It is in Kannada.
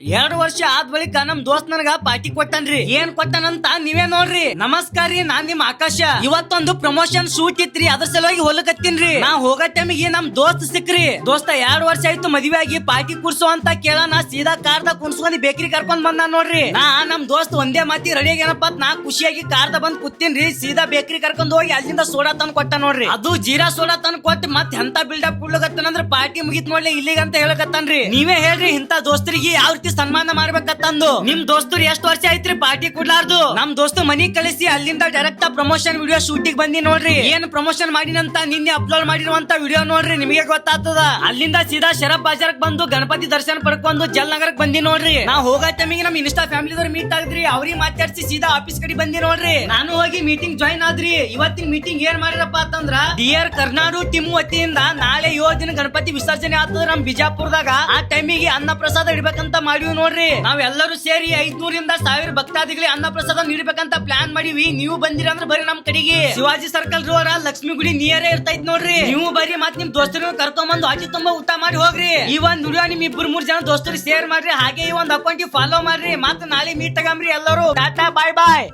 2 ವರ್ಷ ಆದ ಬಳಿಕ ನಮ್ ದೋಸ್ತ್ ನನಗ ಪಾರ್ಟಿ ಕೊಟ್ಟನ್ರಿ. ಏನ್ ಕೊಟ್ಟನಂತ ನೀವೇ ನೋಡ್ರಿ. ನಮಸ್ಕಾರ ರೀ, ನಾನ್ ನಿಮ್ ಆಕಾಶ. ಇವತ್ತೊಂದು ಪ್ರಮೋಷನ್ ಶೂಟ್ ಇತ್ರಿ, ಅದ್ರ ಸಲುವಾಗಿ ಹೊಲಕತ್ತೀನ್ರಿ. ನಾ ಹೋಗೋ ಟೈಮಿಗೆ ನಮ್ ದೋಸ್ತ್ ಸಿಕ್ರಿ. ದೋಸ್ತ 2 ವರ್ಷ ಆಯ್ತು ಮದ್ವೆ ಆಗಿ ಪಾರ್ಟಿ ಕುಡ್ಸು ಅಂತ ಕೇಳೋಣ ಸೀದಾ ಕಾರ್ದ ಕುಣ್ಸ್ಕೊಂಡ್ ಬೇಕರಿ ಕರ್ಕೊಂಡ್ ಬಂದ ನೋಡ್ರಿ. ನಮ್ ದೋಸ್ತ್ ಒಂದೇ ಮಾತಿ ರೆಡಿ ಆಗ್ಯಾನಪ್ಪ. ನಾ ಖುಷಿಯಾಗಿ ಕಾರ್ದ ಬಂದ್ ಕೂತೀನ್ರಿ. ಸೀದಾ ಬೇಕರಿ ಕರ್ಕೊಂಡ್ ಹೋಗಿ ಅಲ್ಲಿಂದ ಸೋಡಾ ತಂದ್ ಕೊಟ್ಟ ನೋಡ್ರಿ. ಅದು ಜೀರಾ ಸೋಡಾ ತಂದ್ ಕೊಟ್ಟು ಮತ್ ಎಂತ ಬಿಲ್ಡಪ್ ಕೊಡ್ಲಕತ್ತಂದ್ರ ಪಾರ್ಟಿ ಮುಗಿತ್ ನೋಡ್ಲಿ ಇಲ್ಲಿಗೆ ಅಂತ ಹೇಳಕತ್ತನ್ರಿ. ನೀವೇ ಹೇಳ್ರಿ ಇಂತ ದೋಸ್ತರಿಗೆ ಯಾವ ರೀತಿ ಸನ್ಮಾನ ಮಾಡ್ಬೇಕಂತಂದು. ನಿಮ್ ದೋಸ್ತರು ಎಷ್ಟು ವರ್ಷ ಆಯ್ತ್ರಿ ಪಾರ್ಟಿ ಕೊಡ್ಲಾರ್ದು? ನಮ್ ದೋಸ್ತು ಮನಿ ಕಳಿಸಿ ಅಲ್ಲಿಂದ ಡೈರೆಕ್ಟ್ ಪ್ರಮೋಷನ್ ವಿಡಿಯೋ ಶೂಟಿಂಗ್ ಬಂದಿ ನೋಡ್ರಿ. ಏನ್ ಪ್ರಮೋಷನ್ ಮಾಡಿನಂತ ನಿನ್ನೆ ಅಪ್ಲೋಡ್ ಮಾಡಿರುವಂತ ವಿಡಿಯೋ ನೋಡ್ರಿ, ನಿಮಗೆ ಗೊತ್ತಾಗ್ತದ. ಅಲ್ಲಿಂದ ಸೀದಾ ಶರಬ್ ಬಾಜಾರ್ಕ್ ಬಂದು ಗಣಪತಿ ದರ್ಶನ ಪಡ್ಕೊಂಡು ಜಲ್ ನಗರಕ್ ಬಂದಿ ನೋಡ್ರಿ. ನಾ ಹೋಗೋ ಟೈಮಿಗೆ ನಮ್ ಇನ್ಸ್ಟಾ ಫ್ಯಾಮಿಲಿದವ್ರು ಮೀಟ್ ಆಗಿದ್ರಿ. ಅವ್ರಿಗೆ ಮಾತಾಡ್ಸಿ ಸೀದಾ ಆಫೀಸ್ ಕಡೆ ಬಂದಿ ನೋಡ್ರಿ. ನಾನು ಹೋಗಿ ಮೀಟಿಂಗ್ ಜಾಯಿನ್ ಆದ್ರಿ. ಇವತ್ತಿನ ಮೀಟಿಂಗ್ ಏನ್ ಮಾಡಿರಪ್ಪ ಅಂತಂದ್ರ ಡಿಯರ್ ಕರ್ನಾಡು ಟೀಮ್ ವತಿಯಿಂದ ನಾಳೆ 7 ದಿನ ಗಣಪತಿ ವಿಸರ್ಜನೆ ಆಗ್ತದ ನಮ್ ಬಿಜಾಪುರದಾಗ. ಆ ಟೈಮಿಗೆ ಅನ್ನ ಪ್ರಸಾದ ಇಡ್ಬೇಕಂತ ಮಾಡಿವಿ ನೋಡ್ರಿ. ನಾವೆಲ್ಲರೂ ಸೇರಿ 500 ರಿಂದ 1000 ಭಕ್ತಾದಿಗಳಿಗೆ ಅನ್ನ ಪ್ರಸಾದ ನೀಡಬೇಕಂತ ಪ್ಲಾನ್ ಮಾಡಿವಿ. ನೀವು ಬಂದಿರ ಅಂದ್ರೆ ಬರೀ ನಮ್ ಕಡೆಗೆ ಶಿವಾಜಿ ಸರ್ಕಲ್ ರೋಡ್ ಲಕ್ಷ್ಮಿ ಗುಡಿ ನಿಯರ್ ಇರ್ತೈತ್ ನೋಡ್ರಿ. ನೀವು ಬರೀ ಮತ್ ನಿಮ್ ದೋಸ್ತರು ಕರ್ಕೊಂಡ್ ಬಂದು ಅತಿ ತುಂಬಾ ಊಟ ಮಾಡಿ ಹೋಗ್ರಿ. ಈ ಒಂದ್ ವಿಡಿಯೋ ನಿಮ್ 2-3 ಜನ ದೋಸ್ತರು ಶೇರ್ ಮಾಡ್ರಿ. ಹಾಗೆ ಈ ಒಂದ್ ಅಕೌಂಟ್ ಫಾಲೋ ಮಾಡ್ರಿ. ಮತ್ ನಾಳೆ ಮೀಟ್ ತಗಂಬ್ರಿ ಎಲ್ಲರೂ. ಟಾಟಾ ಬಾಯ್ ಬಾಯ್.